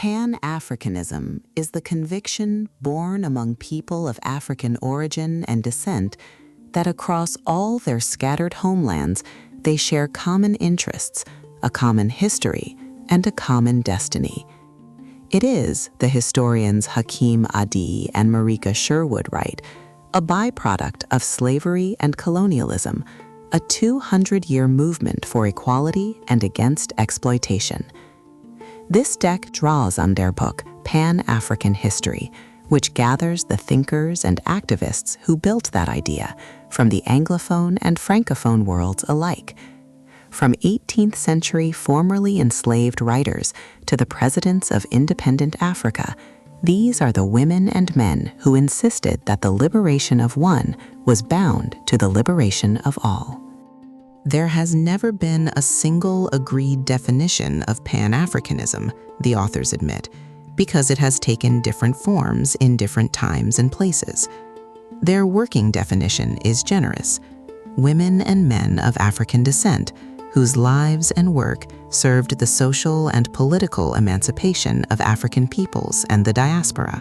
Pan-Africanism is the conviction born among people of African origin and descent that across all their scattered homelands they share common interests, a common history, and a common destiny. It is, the historians Hakim Adi and Marika Sherwood write, a byproduct of slavery and colonialism, a 200-year movement for equality and against exploitation. This deck draws on their book, Pan-African History, which gathers the thinkers and activists who built that idea from the Anglophone and Francophone worlds alike. From 18th century formerly enslaved writers to the presidents of independent Africa, these are the women and men who insisted that the liberation of one was bound to the liberation of all. There has never been a single agreed definition of Pan-Africanism, the authors admit, because it has taken different forms in different times and places. Their working definition is generous: women and men of African descent, whose lives and work served the social and political emancipation of African peoples and the diaspora.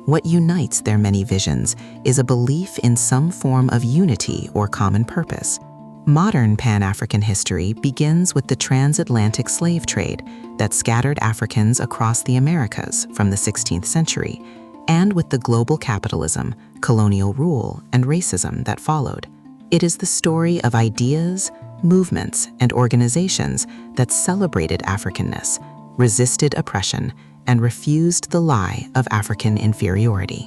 What unites their many visions is a belief in some form of unity or common purpose. Modern Pan-African history begins with the transatlantic slave trade that scattered Africans across the Americas from the 16th century, and with the global capitalism, colonial rule, and racism that followed. It is the story of ideas, movements, and organizations that celebrated Africanness, resisted oppression, and refused the lie of African inferiority.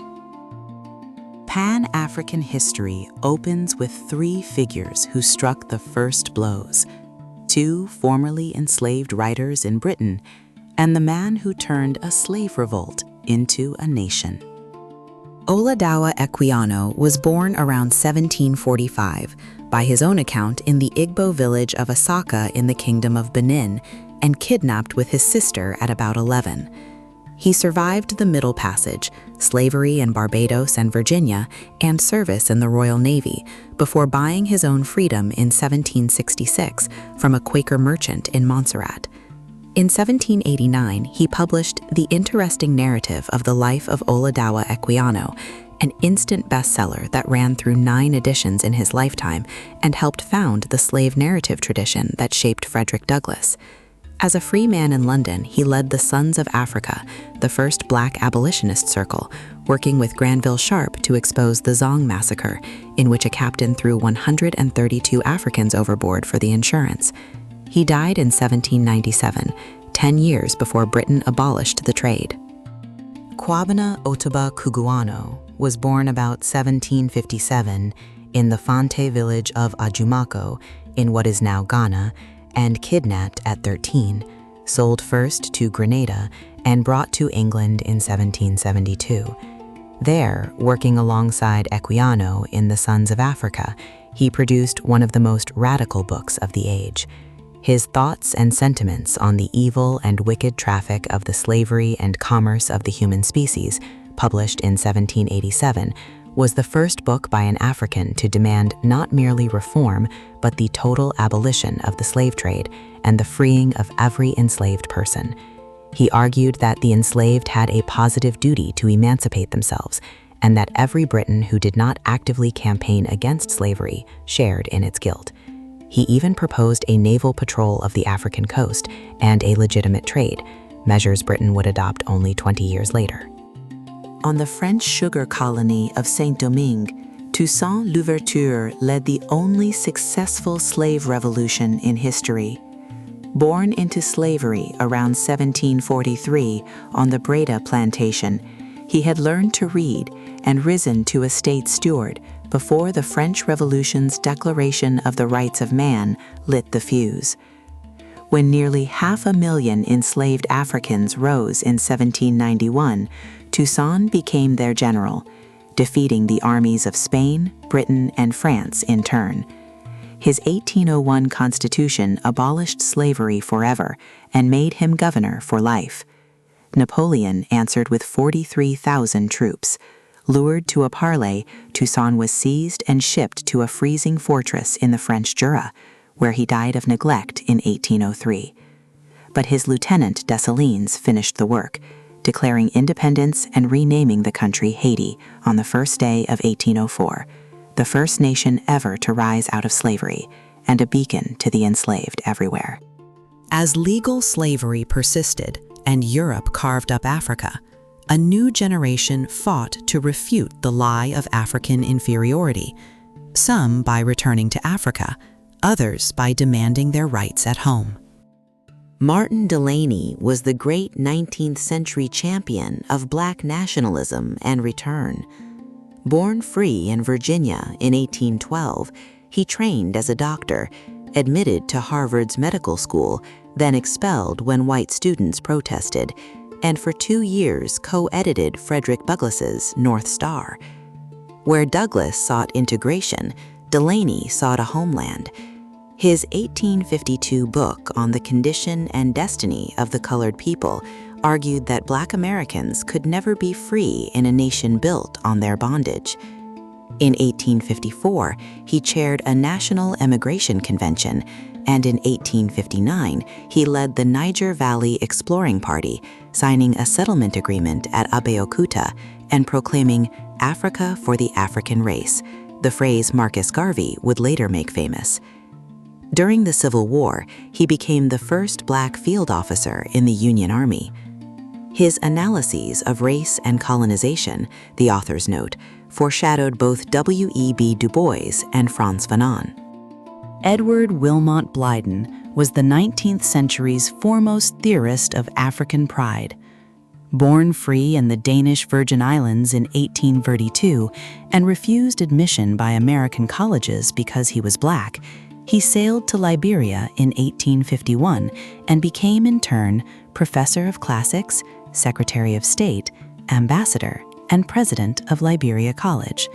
Pan-African history opens with three figures who struck the first blows: two formerly enslaved writers in Britain, and the man who turned a slave revolt into a nation. Olaudah Equiano was born around 1745, by his own account in the Igbo village of Asaka in the Kingdom of Benin, and kidnapped with his sister at about 11. He survived the Middle Passage, slavery in Barbados and Virginia, and service in the Royal Navy, before buying his own freedom in 1766 from a Quaker merchant in Montserrat. In 1789, he published The Interesting Narrative of the Life of Olaudah Equiano, an instant bestseller that ran through 9 editions in his lifetime and helped found the slave narrative tradition that shaped Frederick Douglass. As a free man in London, he led the Sons of Africa, the first black abolitionist circle, working with Granville Sharp to expose the Zong massacre, in which a captain threw 132 Africans overboard for the insurance. He died in 1797, 10 years before Britain abolished the trade. Kwame Ottobah Cugoano was born about 1757 in the Fante village of Ajumako in what is now Ghana, and kidnapped at 13, sold first to Grenada and brought to England in 1772. There, working alongside Equiano in the Sons of Africa, he produced one of the most radical books of the age. His thoughts and sentiments on the evil and wicked traffic of the slavery and commerce of the human species, published in 1787, was the first book by an African to demand not merely reform, but the total abolition of the slave trade and the freeing of every enslaved person. He argued that the enslaved had a positive duty to emancipate themselves, and that every Briton who did not actively campaign against slavery shared in its guilt. He even proposed a naval patrol of the African coast and a legitimate trade, measures Britain would adopt only 20 years later. On the French sugar colony of Saint-Domingue, Toussaint Louverture led the only successful slave revolution in history. Born into slavery around 1743 on the Breda plantation, he had learned to read and risen to a state steward before the French Revolution's Declaration of the Rights of Man lit the fuse. When nearly 500,000 enslaved Africans rose in 1791, Toussaint became their general, defeating the armies of Spain, Britain, and France in turn. His 1801 Constitution abolished slavery forever and made him governor for life. Napoleon answered with 43,000 troops. Lured to a parley, Toussaint was seized and shipped to a freezing fortress in the French Jura, where he died of neglect in 1803. but his lieutenant Dessalines finished the work, declaring independence and renaming the country Haiti on the first day of 1804, the first nation ever to rise out of slavery and a beacon to the enslaved everywhere. As legal slavery persisted and Europe carved up Africa, a new generation fought to refute the lie of African inferiority, some by returning to Africa, others by demanding their rights at home. Martin Delany was the great 19th century champion of Black nationalism and return. Born free in Virginia in 1812, he trained as a doctor, admitted to Harvard's medical school, then expelled when white students protested, and for 2 years co-edited Frederick Douglass's North Star. Where Douglass sought integration, Delany sought a homeland. His 1852 book on the condition and destiny of the colored people argued that Black Americans could never be free in a nation built on their bondage. In 1854, he chaired a national emigration convention, and in 1859, he led the Niger Valley Exploring Party, signing a settlement agreement at Abeokuta and proclaiming Africa for the African race, the phrase Marcus Garvey would later make famous. During the Civil War, he became the first Black field officer in the Union Army. His analyses of race and colonization, the authors note, foreshadowed both W.E.B. Du Bois and Frantz Fanon. Edward Wilmot Blyden was the 19th century's foremost theorist of African pride. Born free in the Danish Virgin Islands in 1832 and refused admission by American colleges because he was Black, he sailed to Liberia in 1851 and became in turn Professor of Classics, Secretary of State, Ambassador, and President of Liberia College.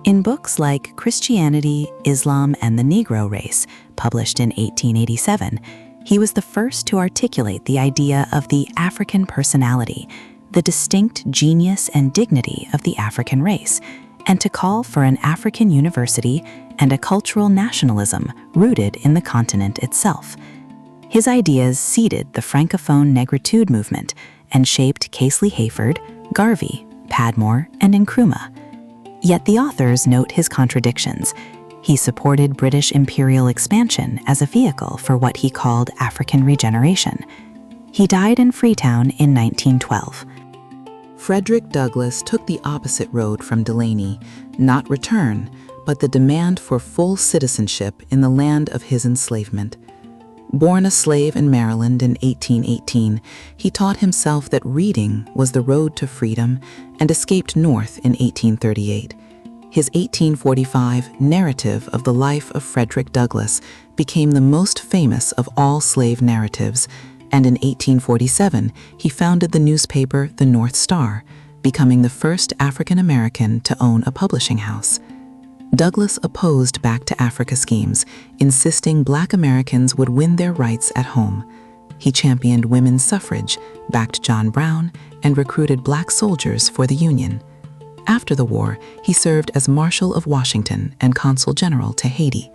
In books like Christianity, Islam, and the Negro Race, published in 1887, he was the first to articulate the idea of the African personality, the distinct genius and dignity of the African race, and to call for an African university and a cultural nationalism rooted in the continent itself. His ideas seeded the Francophone Négritude movement and shaped Casely Hayford, Garvey, Padmore, and Nkrumah. Yet the authors note his contradictions. He supported British imperial expansion as a vehicle for what he called African regeneration. He died in Freetown in 1912. Frederick Douglass took the opposite road from Delany, not return, but the demand for full citizenship in the land of his enslavement. Born a slave in Maryland in 1818, he taught himself that reading was the road to freedom and escaped north in 1838. His 1845 narrative of the life of Frederick Douglass became the most famous of all slave narratives, and in 1847 he founded the newspaper The North Star, becoming the first African American to own a publishing house. Douglass opposed Back to Africa schemes, insisting Black Americans would win their rights at home. He championed women's suffrage, backed John Brown, and recruited Black soldiers for the Union. After the war, he served as Marshal of Washington and Consul General to Haiti.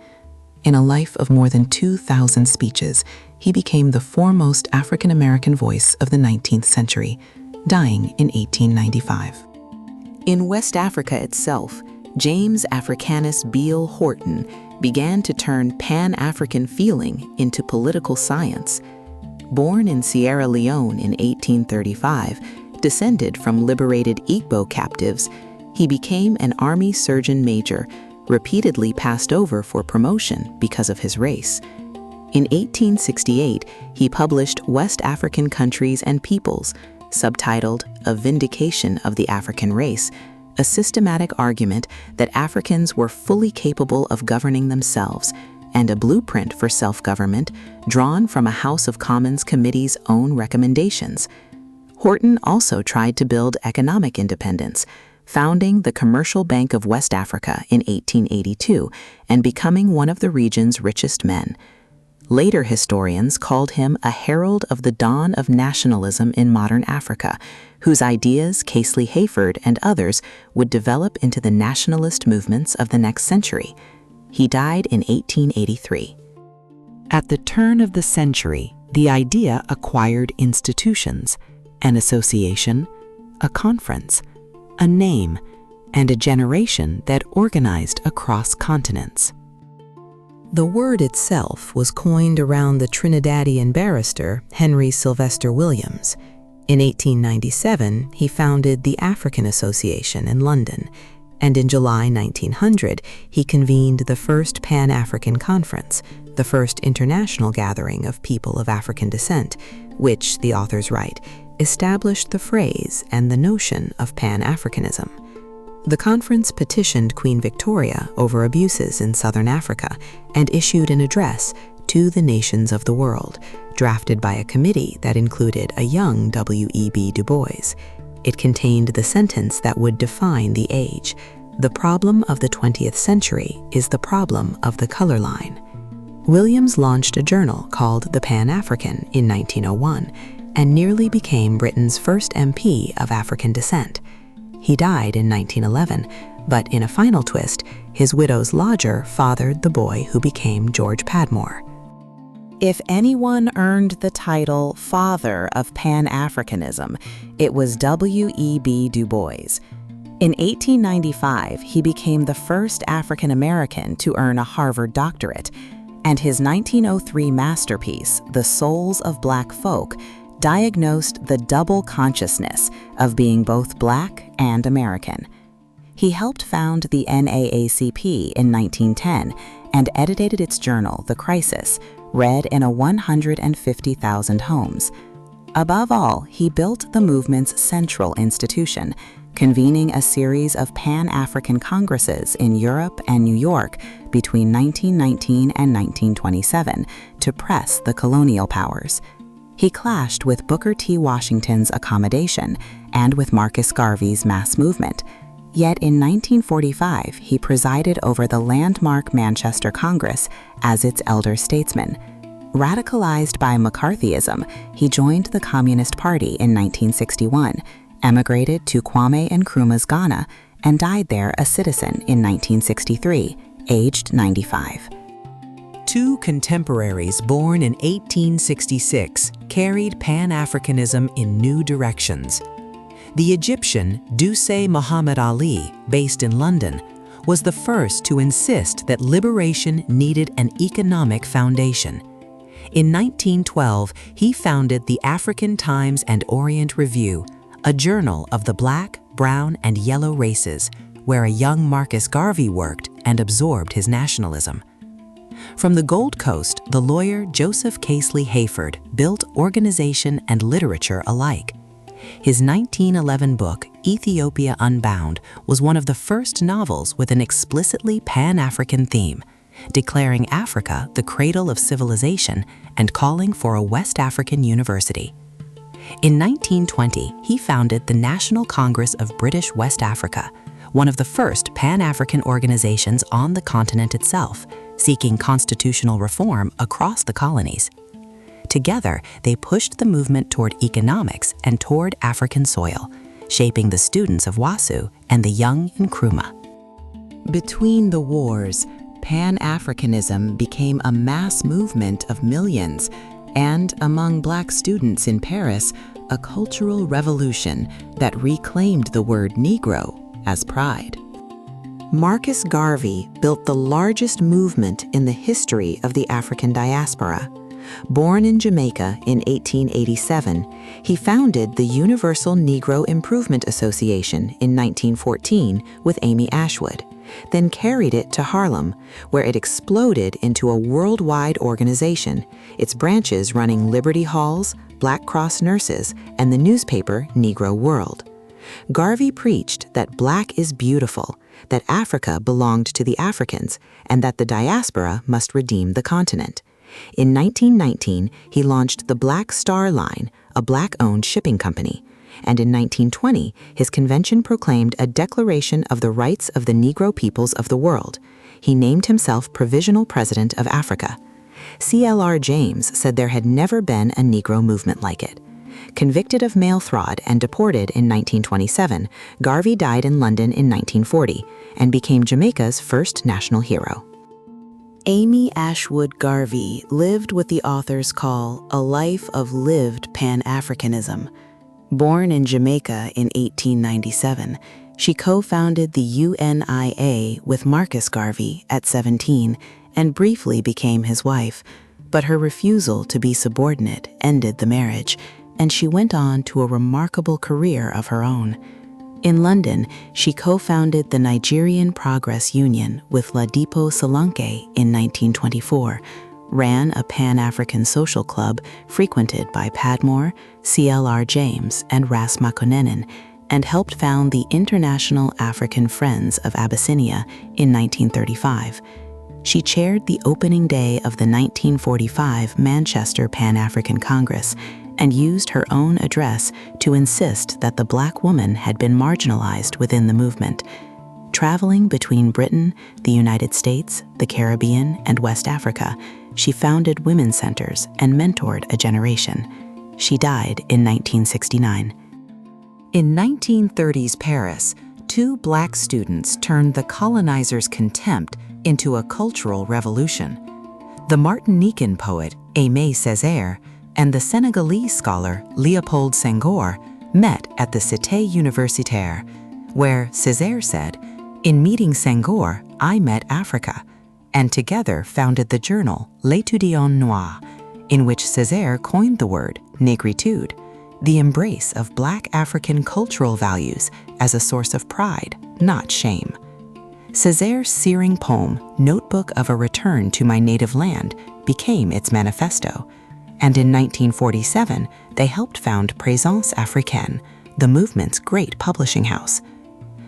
In a life of more than 2,000 speeches, he became the foremost African American voice of the 19th century, dying in 1895. In West Africa itself, James Africanus Beale Horton began to turn Pan-African feeling into political science. Born in Sierra Leone in 1835, descended from liberated Igbo captives, he became an Army Surgeon Major, repeatedly passed over for promotion because of his race. In 1868, he published West African Countries and Peoples, subtitled A Vindication of the African Race, a systematic argument that Africans were fully capable of governing themselves, and a blueprint for self-government drawn from a House of Commons committee's own recommendations. Horton also tried to build economic independence, founding the Commercial Bank of West Africa in 1882 and becoming one of the region's richest men. Later historians called him a herald of the dawn of nationalism in modern Africa, whose ideas Casely Hayford and others would develop into the nationalist movements of the next century. He died in 1883. At the turn of the century, the idea acquired institutions, an association, a conference, a name, and a generation that organized across continents. The word itself was coined around the Trinidadian barrister Henry Sylvester Williams. In 1897, he founded the African Association in London, and in July 1900, he convened the first Pan-African Conference, the first international gathering of people of African descent, which, the authors write, established the phrase and the notion of Pan-Africanism. The conference petitioned Queen Victoria over abuses in southern Africa and issued an address to the nations of the world, drafted by a committee that included a young W.E.B. Du Bois. It contained the sentence that would define the age: "The problem of the 20th century is the problem of the color line." Williams launched a journal called The Pan-African in 1901 and nearly became Britain's first MP of African descent. He died in 1911, but in a final twist, his widow's lodger fathered the boy who became George Padmore. If anyone earned the title Father of Pan-Africanism, it was W.E.B. Du Bois. In 1895, he became the first African American to earn a Harvard doctorate, and his 1903 masterpiece, The Souls of Black Folk, diagnosed the double consciousness of being both Black and American. He helped found the NAACP in 1910 and edited its journal, The Crisis, read in 150,000 homes. Above all, he built the movement's central institution, convening a series of Pan-African congresses in Europe and New York between 1919 and 1927 to press the colonial powers. He clashed with Booker T. Washington's accommodation and with Marcus Garvey's mass movement. Yet in 1945, he presided over the landmark Manchester Congress as its elder statesman. Radicalized by McCarthyism, he joined the Communist Party in 1961, emigrated to Kwame Nkrumah's Ghana, and died there a citizen in 1963, aged 95. Two contemporaries born in 1866 carried Pan-Africanism in new directions. The Egyptian Dusé Muhammad Ali, based in London, was the first to insist that liberation needed an economic foundation. In 1912, he founded the African Times and Orient Review, a journal of the black, brown, and yellow races, where a young Marcus Garvey worked and absorbed his nationalism. From the Gold Coast, the lawyer Joseph Casely Hayford built organization and literature alike. His 1911 book, Ethiopia Unbound, was one of the first novels with an explicitly Pan-African theme, declaring Africa the cradle of civilization and calling for a West African university. In 1920, he founded the National Congress of British West Africa, one of the first Pan-African organizations on the continent itself, seeking constitutional reform across the colonies. Together, they pushed the movement toward economics and toward African soil, shaping the students of WASU and the young Nkrumah. Between the wars, Pan-Africanism became a mass movement of millions, and among Black students in Paris, a cultural revolution that reclaimed the word Negro as pride. Marcus Garvey built the largest movement in the history of the African diaspora. Born in Jamaica in 1887, he founded the Universal Negro Improvement Association in 1914 with Amy Ashwood, then carried it to Harlem, where it exploded into a worldwide organization, its branches running Liberty Halls, Black Cross Nurses, and the newspaper Negro World. Garvey preached that Black is beautiful, that Africa belonged to the Africans, and that the diaspora must redeem the continent. In 1919, he launched the Black Star Line, a Black-owned shipping company, and in 1920, his convention proclaimed a declaration of the rights of the Negro peoples of the world. He named himself Provisional President of Africa. C.L.R. James said there had never been a Negro movement like it. Convicted of mail fraud and deported in 1927, Garvey died in London in 1940 and became Jamaica's first national hero. Amy Ashwood Garvey lived what the authors call a life of lived Pan-Africanism. Born in Jamaica in 1897, she co-founded the UNIA with Marcus Garvey at 17 and briefly became his wife, but her refusal to be subordinate ended the marriage, and she went on to a remarkable career of her own. In London, she co-founded the Nigerian Progress Union with Ladipo Solanke in 1924, ran a Pan-African social club frequented by Padmore, C.L.R. James, and Ras Makonnen, and helped found the International African Friends of Abyssinia in 1935. She chaired the opening day of the 1945 Manchester Pan-African Congress and used her own address to insist that the Black woman had been marginalized within the movement. Traveling between Britain, the United States, the Caribbean, and West Africa, she founded women's centers and mentored a generation. She died in 1969. In 1930s Paris, two Black students turned the colonizers' contempt into a cultural revolution. The Martinican poet Aimé Césaire and the Senegalese scholar Léopold Senghor met at the Cité Universitaire, where Césaire said, "In meeting Senghor, I met Africa," and together founded the journal L'Étudiant Noir, in which Césaire coined the word Négritude, the embrace of Black African cultural values as a source of pride, not shame. Césaire's searing poem, Notebook of a Return to My Native Land, became its manifesto, and in 1947 they helped found Présence Africaine, the movement's great publishing house.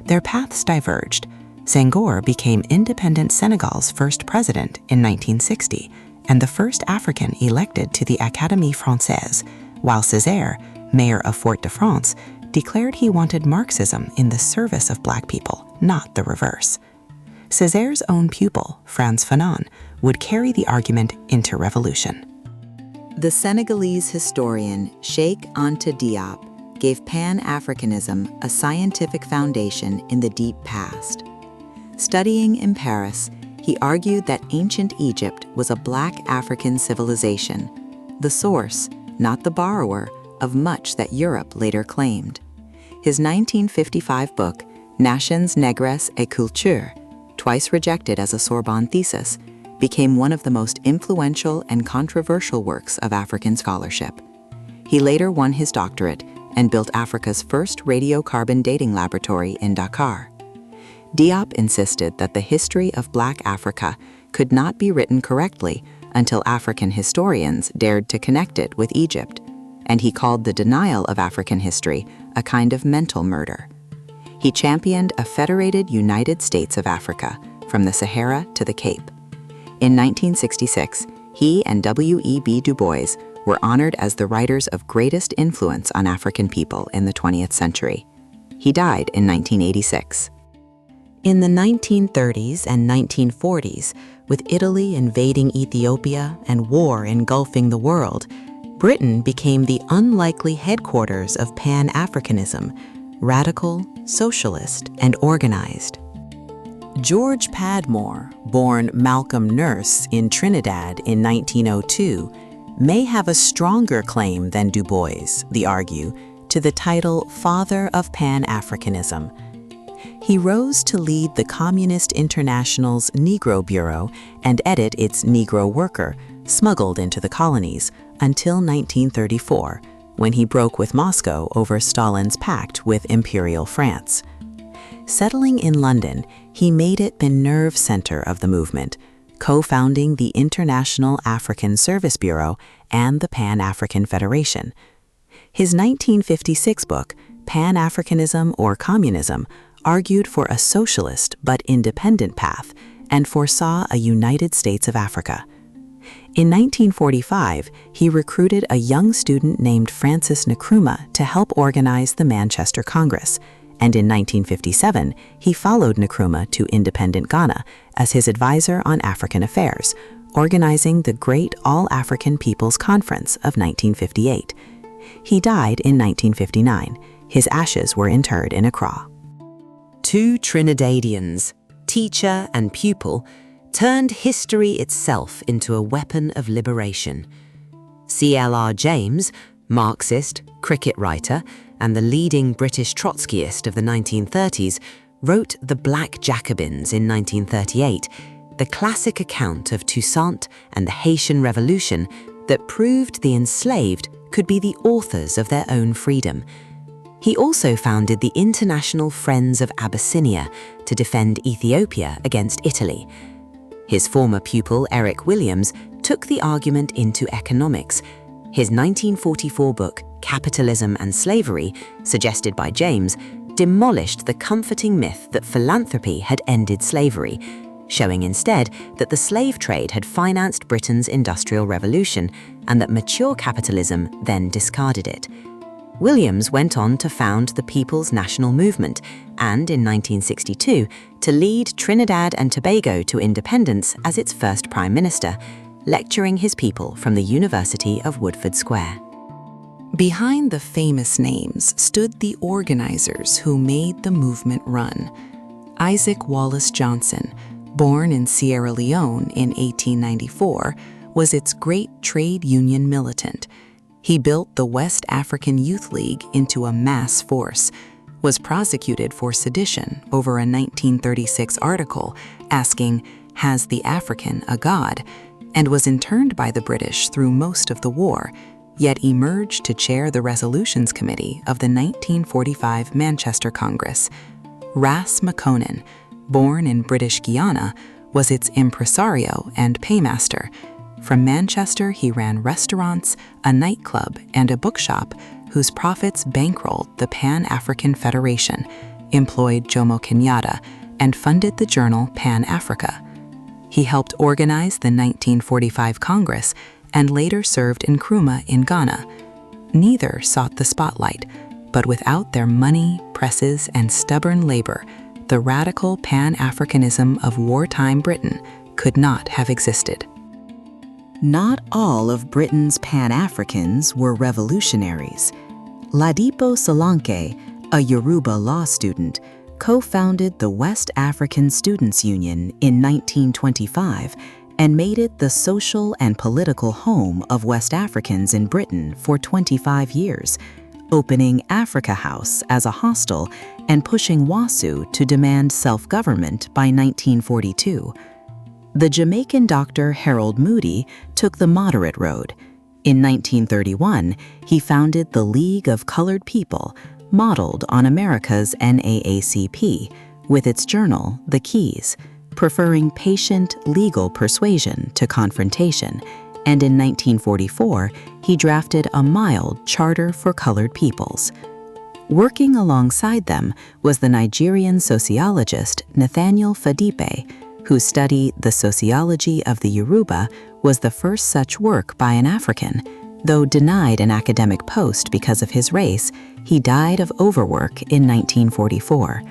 Their paths diverged. Senghor became independent Senegal's first president in 1960 and the first African elected to the Académie Française, while Césaire, mayor of Fort-de-France, declared he wanted Marxism in the service of Black people, not the reverse. Césaire's own pupil, Frantz Fanon, would carry the argument into revolution. The Senegalese historian Cheikh Anta Diop gave Pan-Africanism a scientific foundation in the deep past. Studying in Paris, he argued that ancient Egypt was a Black African civilization, the source, not the borrower, of much that Europe later claimed. His 1955 book, Nations, Negres et Culture, twice rejected as a Sorbonne thesis, became one of the most influential and controversial works of African scholarship. He later won his doctorate and built Africa's first radiocarbon dating laboratory in Dakar. Diop insisted that the history of Black Africa could not be written correctly until African historians dared to connect it with Egypt, and he called the denial of African history a kind of mental murder. He championed a federated United States of Africa, from the Sahara to the Cape. In 1966, he and W.E.B. Du Bois were honored as the writers of greatest influence on African people in the 20th century. He died in 1986. In the 1930s and 1940s, with Italy invading Ethiopia and war engulfing the world, Britain became the unlikely headquarters of Pan-Africanism, radical, socialist, and organized. George Padmore, born Malcolm Nurse in Trinidad in 1902, may have a stronger claim than Du Bois, they argue, to the title Father of Pan-Africanism. He rose to lead the Communist International's Negro Bureau and edit its Negro Worker, smuggled into the colonies, until 1934, when he broke with Moscow over Stalin's pact with Imperial France. Settling in London, he made it the nerve center of the movement, co-founding the International African Service Bureau and the Pan-African Federation. His 1956 book, Pan-Africanism or Communism, argued for a socialist but independent path and foresaw a United States of Africa. In 1945, he recruited a young student named Francis Nkrumah to help organize the Manchester Congress, and in 1957, he followed Nkrumah to independent Ghana as his advisor on African affairs, organizing the Great All-African Peoples Conference of 1958. He died in 1959. His ashes were interred in Accra. Two Trinidadians, teacher and pupil, turned history itself into a weapon of liberation. C.L.R. James, Marxist, cricket writer, and the leading British Trotskyist of the 1930s, wrote The Black Jacobins in 1938, the classic account of Toussaint and the Haitian Revolution that proved the enslaved could be the authors of their own freedom. He also founded the International Friends of Abyssinia to defend Ethiopia against Italy. His former pupil, Eric Williams, took the argument into economics. His 1944 book, Capitalism and Slavery, suggested by James, demolished the comforting myth that philanthropy had ended slavery, showing instead that the slave trade had financed Britain's industrial revolution and that mature capitalism then discarded it. Williams went on to found the People's National Movement and, in 1962, to lead Trinidad and Tobago to independence as its first prime minister, lecturing his people from the University of Woodford Square. Behind the famous names stood the organizers who made the movement run. Isaac Wallace Johnson, born in Sierra Leone in 1894, was its great trade union militant. He built the West African Youth League into a mass force, was prosecuted for sedition over a 1936 article asking, "Has the African a God?" and was interned by the British through most of the war, yet emerged to chair the Resolutions Committee of the 1945 Manchester Congress. Ras Makonnen, born in British Guiana, was its impresario and paymaster. From Manchester, he ran restaurants, a nightclub, and a bookshop whose profits bankrolled the Pan-African Federation, employed Jomo Kenyatta, and funded the journal Pan-Africa. He helped organize the 1945 Congress and later served Nkrumah in Ghana. Neither sought the spotlight, but without their money, presses, and stubborn labor, the radical Pan-Africanism of wartime Britain could not have existed. Not all of Britain's Pan-Africans were revolutionaries. Ladipo Solanke, a Yoruba law student, co-founded the West African Students' Union in 1925 and made it the social and political home of West Africans in Britain for 25 years, opening Africa House as a hostel and pushing WASU to demand self-government by 1942. The Jamaican Dr. Harold Moody took the moderate road. In 1931, he founded the League of Colored People, modeled on America's NAACP, with its journal, The Keys, preferring patient legal persuasion to confrontation, and in 1944, he drafted a mild charter for colored peoples. Working alongside them was the Nigerian sociologist Nathaniel Fadipe, whose study The Sociology of the Yoruba was the first such work by an African. Though denied an academic post because of his race, he died of overwork in 1944.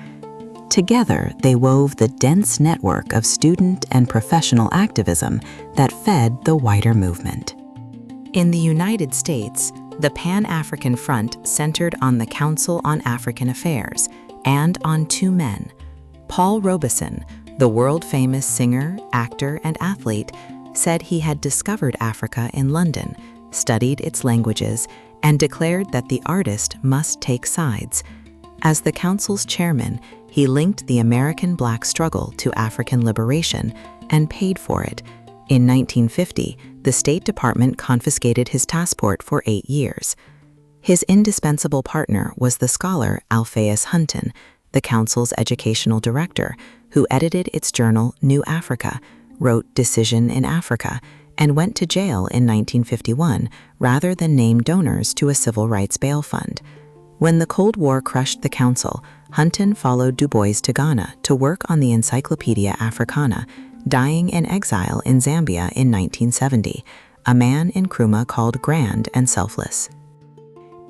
Together, they wove the dense network of student and professional activism that fed the wider movement. In the United States, the Pan-African Front centered on the Council on African Affairs and on two men. Paul Robeson, the world-famous singer, actor, and athlete, said he had discovered Africa in London, studied its languages, and declared that the artist must take sides. As the council's chairman, he linked the American black struggle to African liberation and paid for it. In 1950, the State Department confiscated his passport for 8 years. His indispensable partner was the scholar Alphaeus Hunton, the council's educational director, who edited its journal New Africa, wrote Decision in Africa, and went to jail in 1951 rather than name donors to a civil rights bail fund. When the Cold War crushed the council, Hunton followed Du Bois to Ghana to work on the Encyclopedia Africana, dying in exile in Zambia in 1970, a man Nkrumah called grand and selfless.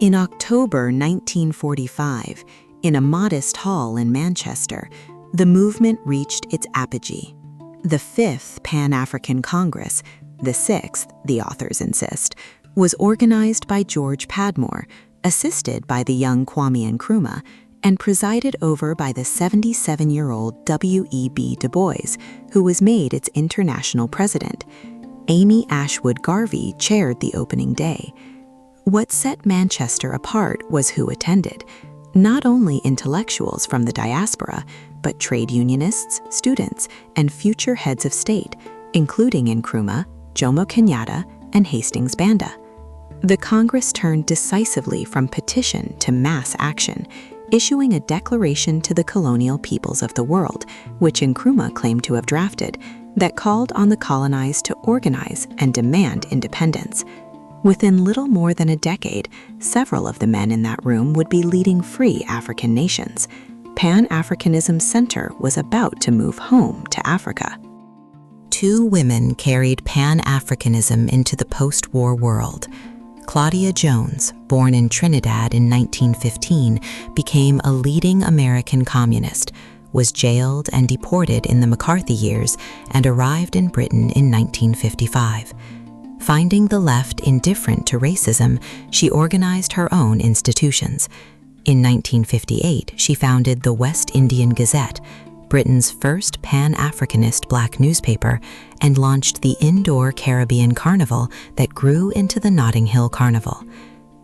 In October 1945, in a modest hall in Manchester, the movement reached its apogee. The 5th Pan-African Congress, the 6th, the authors insist, was organized by George Padmore, assisted by the young Kwame Nkrumah, and presided over by the 77-year-old W.E.B. Du Bois, who was made its international president. Amy Ashwood Garvey chaired the opening day. What set Manchester apart was who attended. Not only intellectuals from the diaspora, but trade unionists, students, and future heads of state, including Nkrumah, Jomo Kenyatta, and Hastings Banda. The Congress turned decisively from petition to mass action, issuing a declaration to the colonial peoples of the world, which Nkrumah claimed to have drafted, that called on the colonized to organize and demand independence. Within little more than a decade, several of the men in that room would be leading free African nations. Pan-Africanism's center was about to move home to Africa. Two women carried Pan-Africanism into the post-war world. Claudia Jones, born in Trinidad in 1915, became a leading American communist, was jailed and deported in the McCarthy years, and arrived in Britain in 1955. Finding the left indifferent to racism, she organized her own institutions. In 1958, she founded the West Indian Gazette, Britain's first Pan-Africanist black newspaper, and launched the indoor Caribbean Carnival that grew into the Notting Hill Carnival.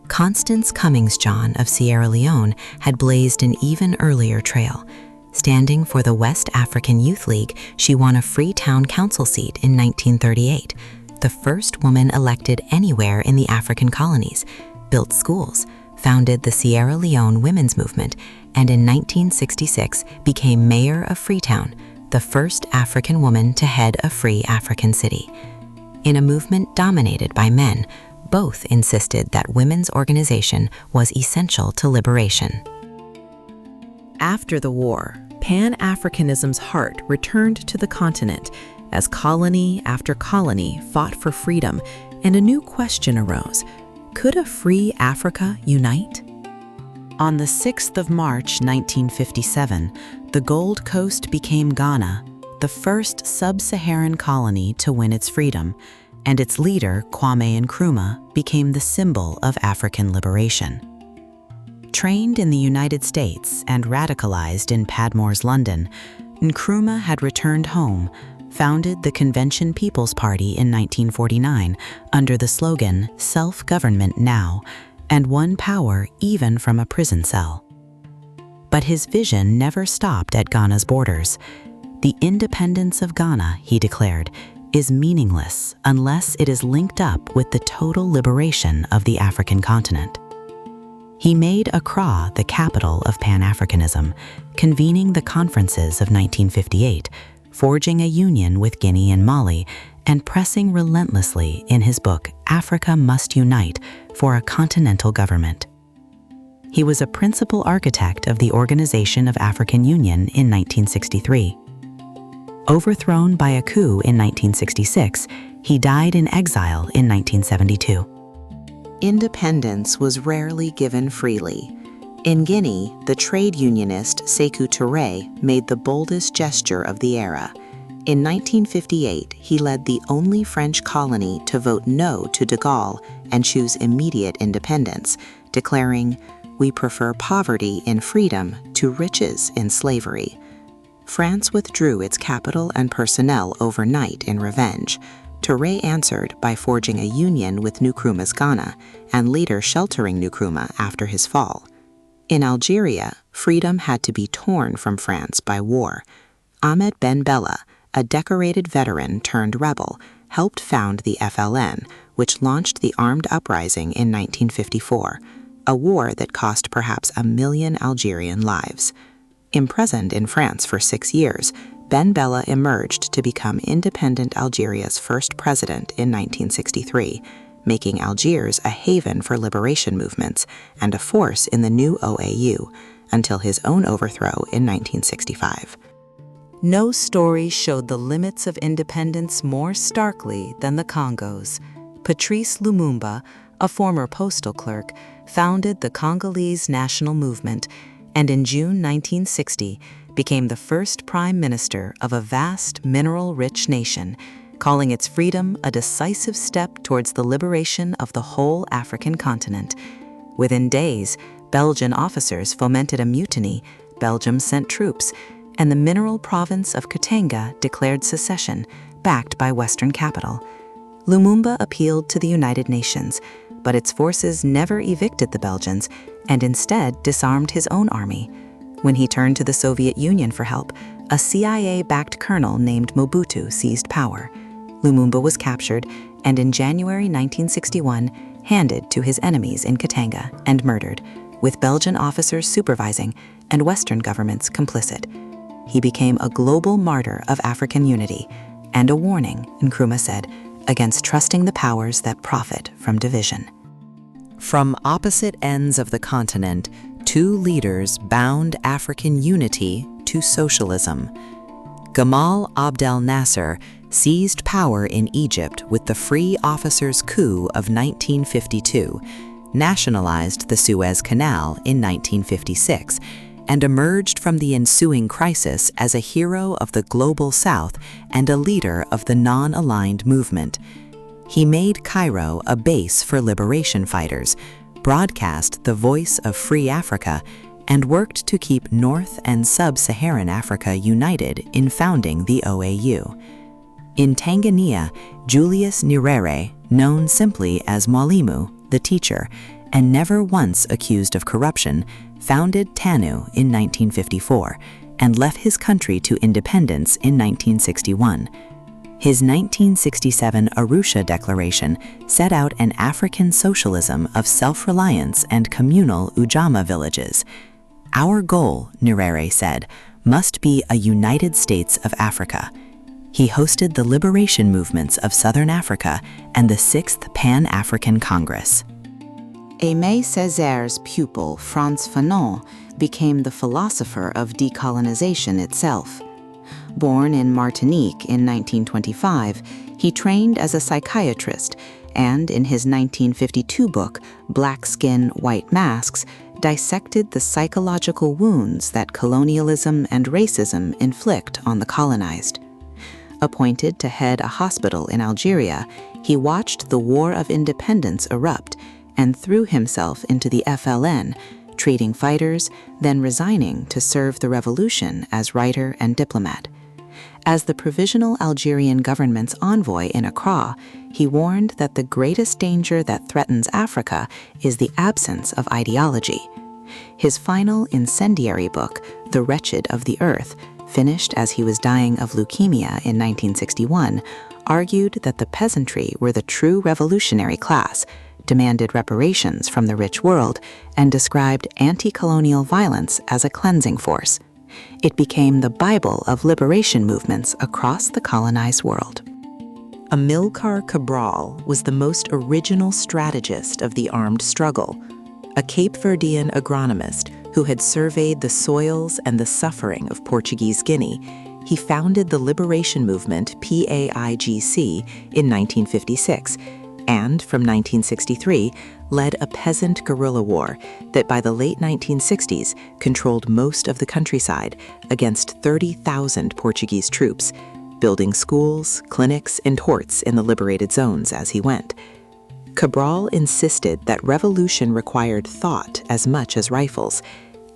Constance Cummings-John of Sierra Leone had blazed an even earlier trail. Standing for the West African Youth League, she won a Freetown council seat in 1938, the first woman elected anywhere in the African colonies, built schools, founded the Sierra Leone Women's Movement, and in 1966 became mayor of Freetown, the first African woman to head a free African city. In a movement dominated by men, both insisted that women's organization was essential to liberation. After the war, Pan-Africanism's heart returned to the continent as colony after colony fought for freedom, and a new question arose: could a free Africa unite? On the 6th of March 1957, the Gold Coast became Ghana, the first sub-Saharan colony to win its freedom, and its leader, Kwame Nkrumah, became the symbol of African liberation. Trained in the United States and radicalized in Padmore's London, Nkrumah had returned home, founded the Convention People's Party in 1949 under the slogan "Self-Government Now," and won power even from a prison cell. But his vision never stopped at Ghana's borders. The independence of Ghana, he declared, is meaningless unless it is linked up with the total liberation of the African continent. He made Accra the capital of Pan-Africanism, convening the conferences of 1958, forging a union with Guinea and Mali, and pressing relentlessly in his book Africa Must Unite for a continental government. He was a principal architect of the Organization of African Union in 1963. Overthrown by a coup in 1966, he died in exile in 1972. Independence was rarely given freely. In Guinea, the trade unionist Sékou Touré made the boldest gesture of the era. In 1958, he led the only French colony to vote no to de Gaulle and choose immediate independence, declaring, "We prefer poverty in freedom to riches in slavery." France withdrew its capital and personnel overnight in revenge. Touré answered by forging a union with Nkrumah's Ghana and later sheltering Nkrumah after his fall. In Algeria, freedom had to be torn from France by war. Ahmed Ben Bella, a decorated veteran turned rebel, helped found the FLN, which launched the armed uprising in 1954, a war that cost perhaps 1 million Algerian lives. Imprisoned in France for 6 years, Ben Bella emerged to become independent Algeria's first president in 1963, making Algiers a haven for liberation movements and a force in the new OAU, until his own overthrow in 1965. No story showed the limits of independence more starkly than the Congo's. Patrice Lumumba, a former postal clerk, founded the Congolese National Movement, and in June 1960 became the first prime minister of a vast mineral-rich nation, calling its freedom a decisive step towards the liberation of the whole African continent. Within days, Belgian officers fomented a mutiny, Belgium sent troops, and the mineral province of Katanga declared secession, backed by Western capital. Lumumba appealed to the United Nations, but its forces never evicted the Belgians and instead disarmed his own army. When he turned to the Soviet Union for help, a CIA-backed colonel named Mobutu seized power. Lumumba was captured and in January 1961 handed to his enemies in Katanga and murdered, with Belgian officers supervising and Western governments complicit. He became a global martyr of African unity and a warning, Nkrumah said, against trusting the powers that profit from division. From opposite ends of the continent, two leaders bound African unity to socialism. Gamal Abdel Nasser seized power in Egypt with the Free Officers' Coup of 1952, nationalized the Suez Canal in 1956, and emerged from the ensuing crisis as a hero of the Global South and a leader of the non-aligned movement. He made Cairo a base for liberation fighters, broadcast the voice of Free Africa, and worked to keep North and Sub-Saharan Africa united in founding the OAU. In Tanzania, Julius Nyerere, known simply as Mwalimu, the teacher, and never once accused of corruption, founded TANU in 1954 and left his country to independence in 1961. His 1967 Arusha Declaration set out an African socialism of self-reliance and communal Ujamaa villages. Our goal, Nyerere said, must be a United States of Africa. He hosted the liberation movements of Southern Africa and the 6th Pan-African Congress. Aimé Césaire's pupil, Frantz Fanon, became the philosopher of decolonization itself. Born in Martinique in 1925, he trained as a psychiatrist and, in his 1952 book, Black Skin, White Masks, dissected the psychological wounds that colonialism and racism inflict on the colonized. Appointed to head a hospital in Algeria, he watched the War of Independence erupt and threw himself into the FLN, treating fighters, then resigning to serve the revolution as writer and diplomat. As the provisional Algerian government's envoy in Accra, he warned that the greatest danger that threatens Africa is the absence of ideology. His final incendiary book, The Wretched of the Earth, finished as he was dying of leukemia in 1961, argued that the peasantry were the true revolutionary class, demanded reparations from the rich world, and described anti-colonial violence as a cleansing force. It became the Bible of liberation movements across the colonized world. Amilcar Cabral was the most original strategist of the armed struggle, a Cape Verdean agronomist who had surveyed the soils and the suffering of Portuguese Guinea. He founded the liberation movement PAIGC in 1956, and from 1963 led a peasant guerrilla war that by the late 1960s controlled most of the countryside against 30,000 Portuguese troops, building schools, clinics, and horts in the liberated zones as he went. Cabral insisted that revolution required thought as much as rifles.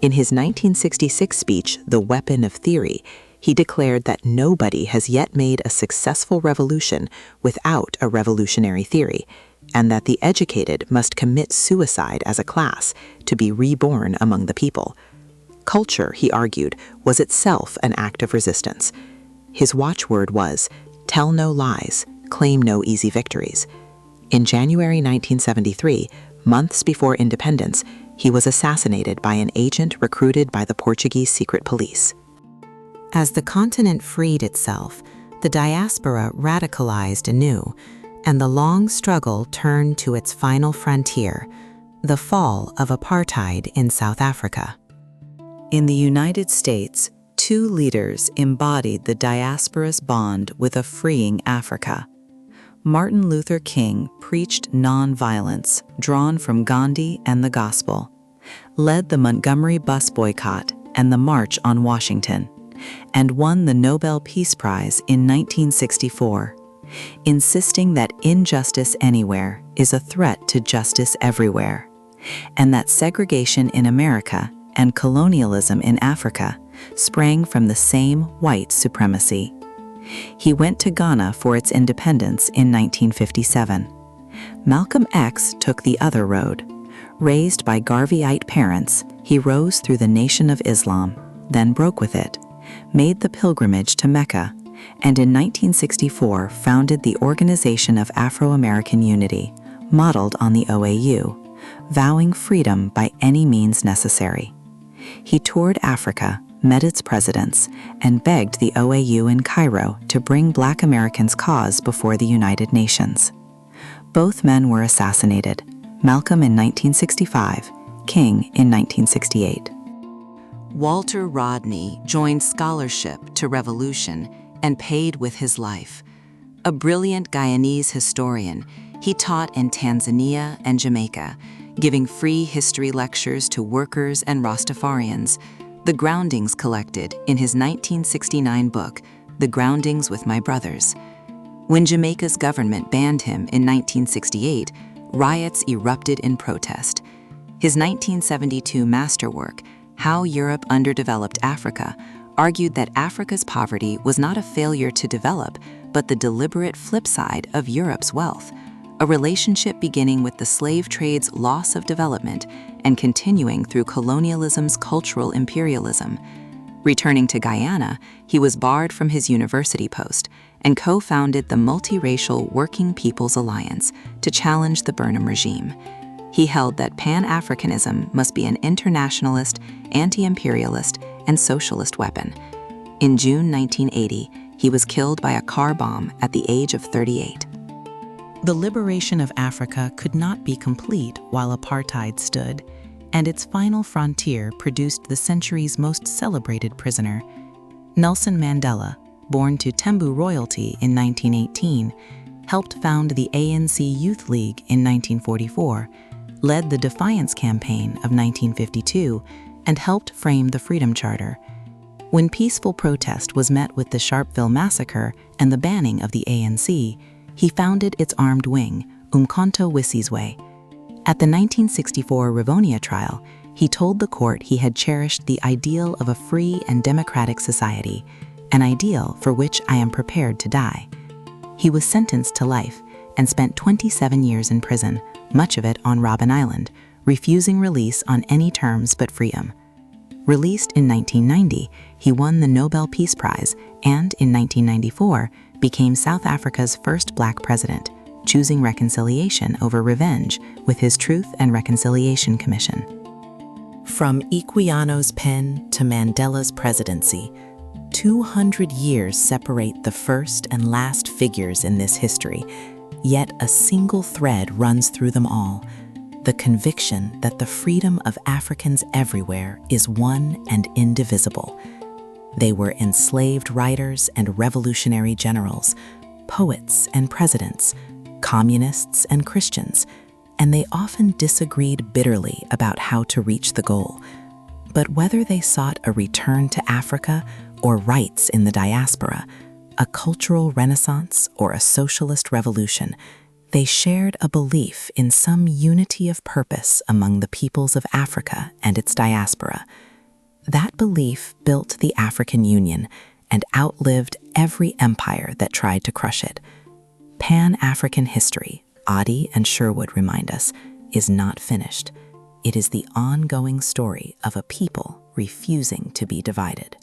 In his 1966 speech, The Weapon of Theory, he declared that nobody has yet made a successful revolution without a revolutionary theory, and that the educated must commit suicide as a class to be reborn among the people. Culture, he argued, was itself an act of resistance. His watchword was, "Tell no lies, claim no easy victories." In January 1973, months before independence, he was assassinated by an agent recruited by the Portuguese secret police. As the continent freed itself, the diaspora radicalized anew, and the long struggle turned to its final frontier, the fall of apartheid in South Africa. In the United States, two leaders embodied the diaspora's bond with a freeing Africa. Martin Luther King preached nonviolence, drawn from Gandhi and the Gospel, led the Montgomery bus boycott and the March on Washington, and won the Nobel Peace Prize in 1964, insisting that injustice anywhere is a threat to justice everywhere. and that segregation in America and colonialism in Africa sprang from the same white supremacy. He went to Ghana for its independence in 1957. Malcolm X took the other road. Raised by Garveyite parents, he rose through the Nation of Islam, then broke with it, made the pilgrimage to Mecca, and in 1964 founded the Organization of Afro-American Unity, modeled on the OAU, vowing freedom by any means necessary. He toured Africa, met its presidents, and begged the OAU in Cairo to bring Black Americans' cause before the United Nations. Both men were assassinated, Malcolm in 1965, King in 1968. Walter Rodney joined scholarship to revolution and paid with his life. A brilliant Guyanese historian, he taught in Tanzania and Jamaica, giving free history lectures to workers and Rastafarians, the groundings collected in his 1969 book, The Groundings with My Brothers. When Jamaica's government banned him in 1968, riots erupted in protest. His 1972 masterwork, How Europe Underdeveloped Africa, argued that Africa's poverty was not a failure to develop, but the deliberate flip side of Europe's wealth, a relationship beginning with the slave trade's loss of development and continuing through colonialism's cultural imperialism. Returning to Guyana, he was barred from his university post and co-founded the multiracial Working People's Alliance to challenge the Burnham regime. He held that Pan-Africanism must be an internationalist, anti-imperialist, and socialist weapon. In June 1980, he was killed by a car bomb at the age of 38. The liberation of Africa could not be complete while apartheid stood, and its final frontier produced the century's most celebrated prisoner. Nelson Mandela, born to Tembu royalty in 1918, helped found the ANC Youth League in 1944, led the Defiance Campaign of 1952, and helped frame the Freedom Charter. When peaceful protest was met with the Sharpeville Massacre and the banning of the ANC, he founded its armed wing, Umkhonto Wesizwe. At the 1964 Rivonia trial, he told the court he had cherished the ideal of a free and democratic society, an ideal for which I am prepared to die. He was sentenced to life and spent 27 years in prison, much of it on Robben Island, refusing release on any terms but freedom. Released in 1990, he won the Nobel Peace Prize and, in 1994, became South Africa's first Black president, choosing reconciliation over revenge with his Truth and Reconciliation Commission. From Equiano's pen to Mandela's presidency, 200 years separate the first and last figures in this history, yet a single thread runs through them all: the conviction that the freedom of Africans everywhere is one and indivisible. They were enslaved writers and revolutionary generals, poets and presidents, communists and Christians, and they often disagreed bitterly about how to reach the goal. But whether they sought a return to Africa or rights in the diaspora, a cultural renaissance or a socialist revolution, they shared a belief in some unity of purpose among the peoples of Africa and its diaspora. That belief built the African Union and outlived every empire that tried to crush it. Pan-African history, Ottobah and Sherwood remind us, is not finished. It is the ongoing story of a people refusing to be divided.